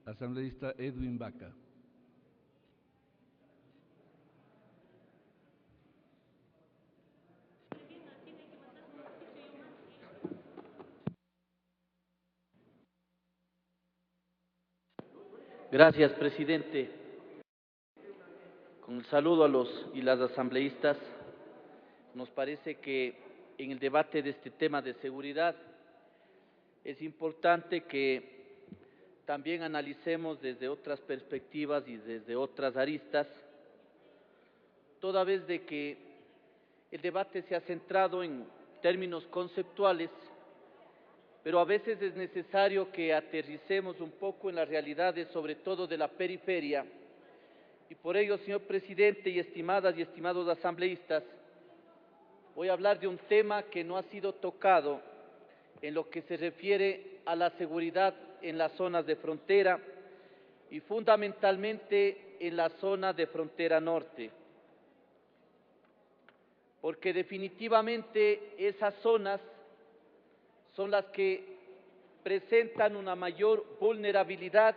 Asambleísta Edwin Vaca. Gracias, presidente. Con el saludo a los y las asambleístas, nos parece que en el debate de este tema de seguridad es importante que también analicemos desde otras perspectivas y desde otras aristas, toda vez de que el debate se ha centrado en términos conceptuales, pero a veces es necesario que aterricemos un poco en las realidades, sobre todo de la periferia, y por ello, señor presidente y estimadas y estimados asambleístas, voy a hablar de un tema que no ha sido tocado en lo que se refiere a la seguridad en las zonas de frontera y fundamentalmente en la zona de frontera norte, porque definitivamente esas zonas son las que presentan una mayor vulnerabilidad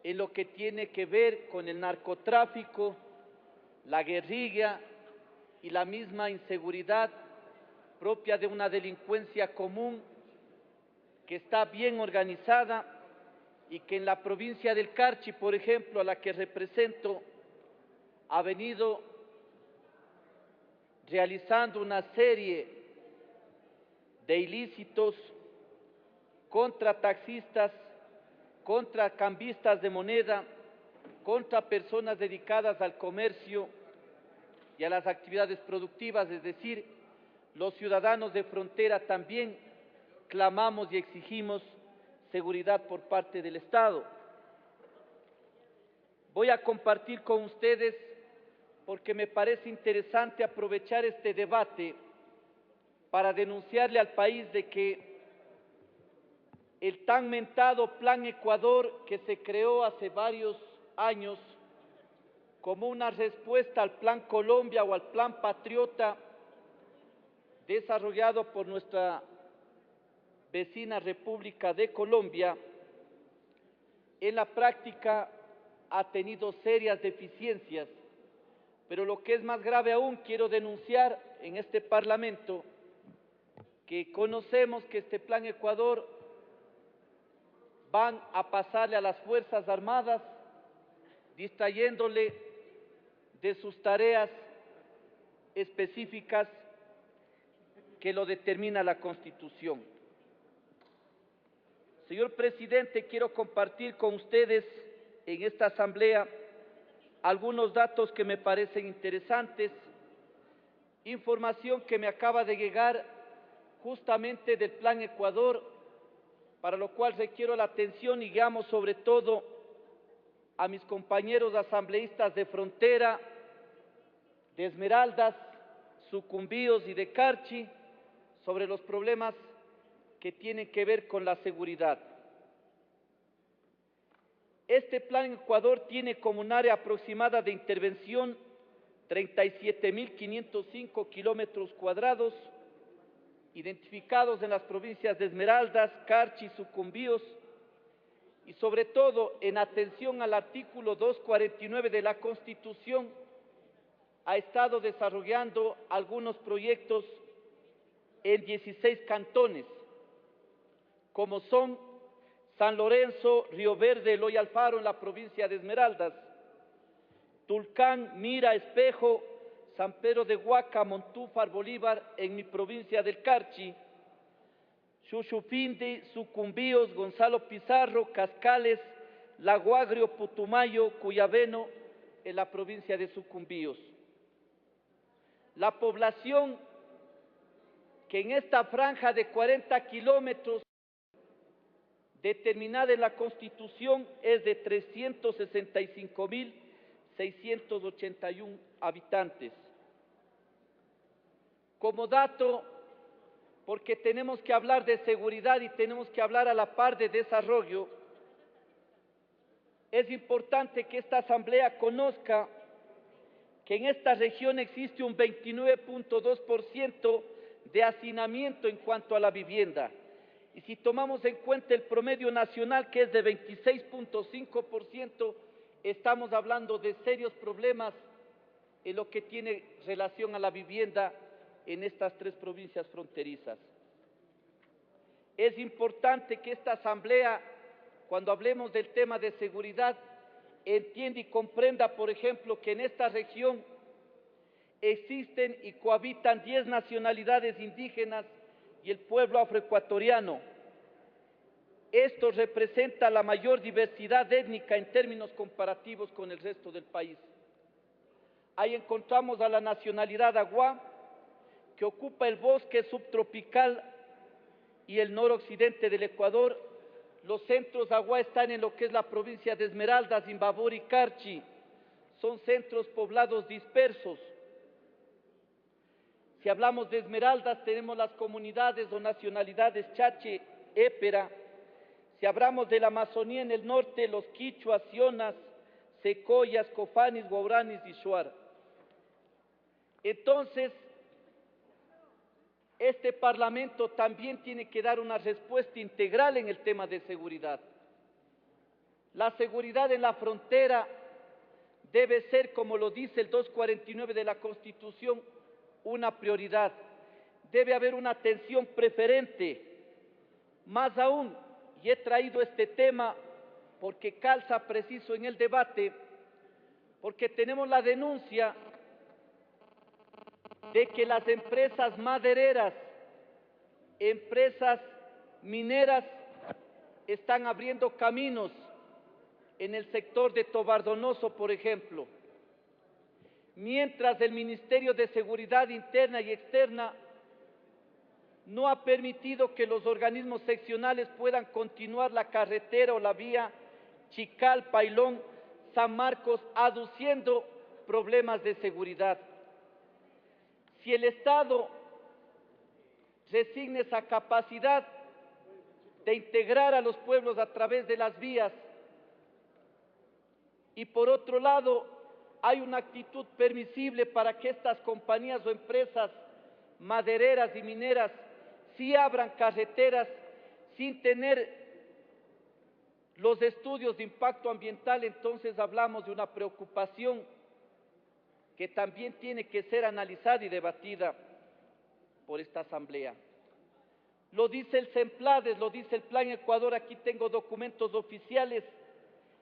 en lo que tiene que ver con el narcotráfico, la guerrilla y la misma inseguridad propia de una delincuencia común que está bien organizada y que en la provincia del Carchi, por ejemplo, a la que represento, ha venido realizando una serie de ilícitos contra taxistas, contra cambistas de moneda, contra personas dedicadas al comercio y a las actividades productivas, es decir, los ciudadanos de frontera también clamamos y exigimos seguridad por parte del Estado. Voy a compartir con ustedes, porque me parece interesante aprovechar este debate para denunciarle al país de que el tan mentado Plan Ecuador, que se creó hace varios años como una respuesta al Plan Colombia o al Plan Patriota desarrollado por nuestra vecina República de Colombia, en la práctica ha tenido serias deficiencias, pero lo que es más grave aún, quiero denunciar en este Parlamento que conocemos que este Plan Ecuador van a pasarle a las Fuerzas Armadas, distrayéndole de sus tareas específicas que lo determina la Constitución. Señor presidente, quiero compartir con ustedes en esta asamblea algunos datos que me parecen interesantes, información que me acaba de llegar justamente del Plan Ecuador, para lo cual requiero la atención y llamo sobre todo a mis compañeros asambleístas de frontera, de Esmeraldas, Sucumbíos y de Carchi, sobre los problemas que tienen que ver con la seguridad. Este Plan Ecuador tiene como un área aproximada de intervención 37.505 kilómetros cuadrados, identificados en las provincias de Esmeraldas, Carchi, Sucumbíos, y sobre todo en atención al artículo 249 de la Constitución, ha estado desarrollando algunos proyectos en 16 cantones, como son San Lorenzo, Río Verde, Eloy Alfaro en la provincia de Esmeraldas, Tulcán, Mira, Espejo, San Pedro de Huaca, Montúfar, Bolívar en mi provincia del Carchi, Chuchupindi, Sucumbíos, Gonzalo Pizarro, Cascales, Lago Agrio, Putumayo, Cuyabeno en la provincia de Sucumbíos. La población que en esta franja de 40 kilómetros determinada en la Constitución es de 365.681 habitantes. Como dato, porque tenemos que hablar de seguridad y tenemos que hablar a la par de desarrollo, es importante que esta asamblea conozca que en esta región existe un 29.2% de hacinamiento en cuanto a la vivienda. Y si tomamos en cuenta el promedio nacional, que es de 26.5%, estamos hablando de serios problemas en lo que tiene relación a la vivienda en estas tres provincias fronterizas. Es importante que esta Asamblea, cuando hablemos del tema de seguridad, entienda y comprenda, por ejemplo, que en esta región existen y cohabitan 10 nacionalidades indígenas y el pueblo afroecuatoriano. Esto representa la mayor diversidad étnica en términos comparativos con el resto del país. Ahí encontramos a la nacionalidad Agua, que ocupa el bosque subtropical y el noroccidente del Ecuador. Los centros Agua están en lo que es la provincia de Esmeraldas, Imbabura y Carchi. Son centros poblados dispersos. Si hablamos de Esmeraldas, tenemos las comunidades o nacionalidades Chache, Épera. Si hablamos de la Amazonía en el norte, los quichuas, sionas, secoyas, cofanis, guauranis y shuar. Entonces, este Parlamento también tiene que dar una respuesta integral en el tema de seguridad. La seguridad en la frontera debe ser, como lo dice el 249 de la Constitución, una prioridad. Debe haber una atención preferente. Más aún, y he traído este tema porque calza preciso en el debate, porque tenemos la denuncia de que las empresas madereras, empresas mineras, están abriendo caminos en el sector de Tovar Donoso, por ejemplo, mientras el Ministerio de Seguridad Interna y Externa no ha permitido que los organismos seccionales puedan continuar la carretera o la vía Chical, Pailón, San Marcos, aduciendo problemas de seguridad. Si el Estado resigna esa capacidad de integrar a los pueblos a través de las vías, y por otro lado hay una actitud permisible para que estas compañías o empresas madereras y mineras sí abran carreteras sin tener los estudios de impacto ambiental, entonces hablamos de una preocupación que también tiene que ser analizada y debatida por esta Asamblea. Lo dice el CEMPLADES, lo dice el Plan Ecuador, aquí tengo documentos oficiales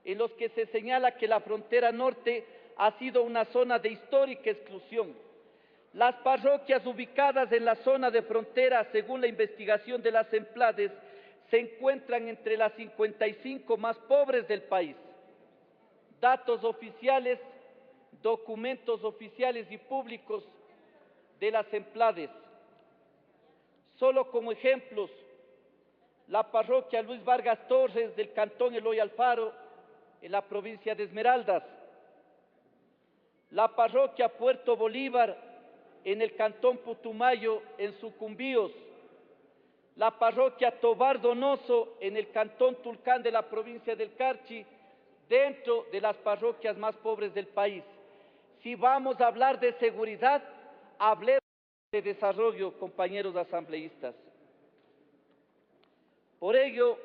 en los que se señala que la frontera norte ha sido una zona de histórica exclusión. Las parroquias ubicadas en la zona de frontera, según la investigación de las CEMPLADES, se encuentran entre las 55 más pobres del país. Datos oficiales, documentos oficiales y públicos de las CEMPLADES. Solo como ejemplos, la parroquia Luis Vargas Torres del cantón Eloy Alfaro, en la provincia de Esmeraldas, la parroquia Puerto Bolívar, en el cantón Putumayo, en Sucumbíos, la parroquia Tovar Donoso, en el cantón Tulcán de la provincia del Carchi, dentro de las parroquias más pobres del país. Si vamos a hablar de seguridad, hablemos de desarrollo, compañeros asambleístas. Por ello,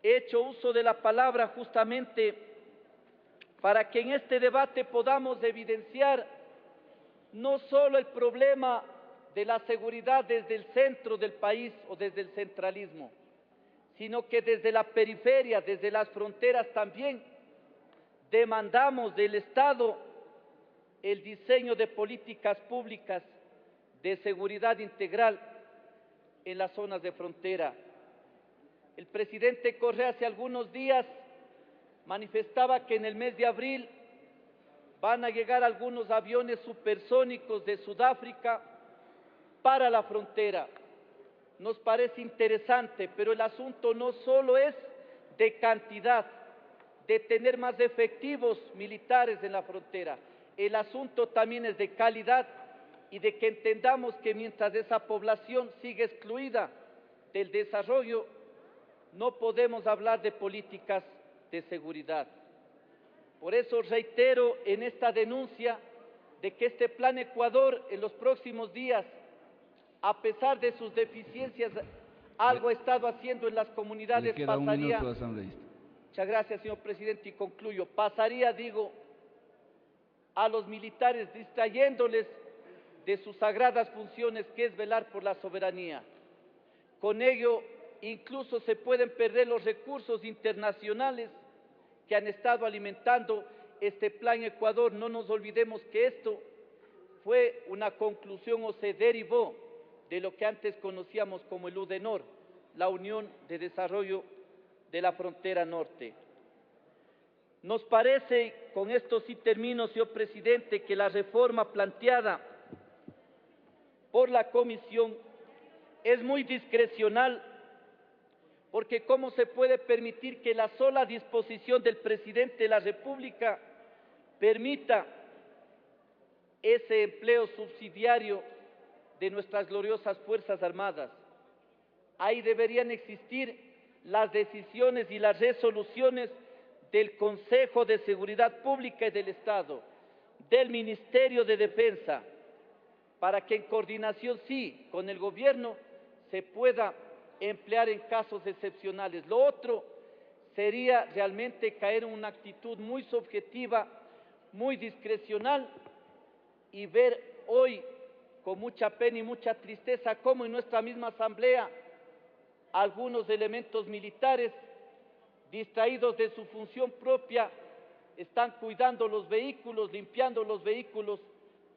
he hecho uso de la palabra justamente para que en este debate podamos evidenciar no solo el problema de la seguridad desde el centro del país o desde el centralismo, sino que desde la periferia, desde las fronteras también demandamos del Estado el diseño de políticas públicas de seguridad integral en las zonas de frontera. El presidente Correa hace algunos días manifestaba que en el mes de abril van a llegar algunos aviones supersónicos de Sudáfrica para la frontera. Nos parece interesante, pero el asunto no solo es de cantidad, de tener más efectivos militares en la frontera. El asunto también es de calidad y de que entendamos que mientras esa población sigue excluida del desarrollo, no podemos hablar de políticas de seguridad. Por eso reitero en esta denuncia de que este Plan Ecuador en los próximos días, a pesar de sus deficiencias, algo ha estado haciendo en las comunidades. Le queda un minuto, asambleísta. Muchas gracias, señor presidente, y concluyo. Pasaría, digo, a los militares distrayéndoles de sus sagradas funciones, que es velar por la soberanía. Con ello, incluso se pueden perder los recursos internacionales que han estado alimentando este Plan Ecuador. No nos olvidemos que esto fue una conclusión o se derivó de lo que antes conocíamos como el UDENOR, la Unión de Desarrollo de la Frontera Norte. Nos parece, con esto sí termino, señor presidente, que la reforma planteada por la Comisión es muy discrecional, porque ¿cómo se puede permitir que la sola disposición del presidente de la República permita ese empleo subsidiario de nuestras gloriosas Fuerzas Armadas? Ahí deberían existir las decisiones y las resoluciones del Consejo de Seguridad Pública y del Estado, del Ministerio de Defensa, para que en coordinación, sí, con el gobierno se pueda emplear en casos excepcionales. Lo otro sería realmente caer en una actitud muy subjetiva, muy discrecional, y ver hoy con mucha pena y mucha tristeza cómo en nuestra misma asamblea algunos elementos militares, distraídos de su función propia, están cuidando los vehículos, limpiando los vehículos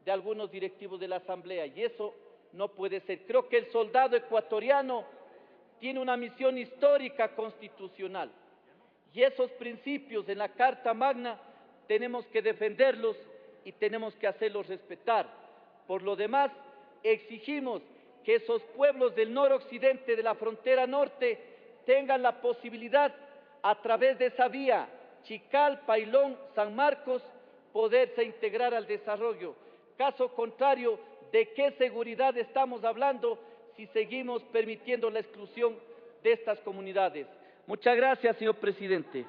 de algunos directivos de la asamblea, y eso no puede ser. Creo que el soldado ecuatoriano tiene una misión histórica constitucional, y esos principios en la Carta Magna tenemos que defenderlos y tenemos que hacerlos respetar. Por lo demás, exigimos que esos pueblos del noroccidente de la frontera norte tengan la posibilidad, a través de esa vía, Chical, Pailón, San Marcos, poderse integrar al desarrollo. Caso contrario, ¿de qué seguridad estamos hablando si seguimos permitiendo la exclusión de estas comunidades? Muchas gracias, señor presidente.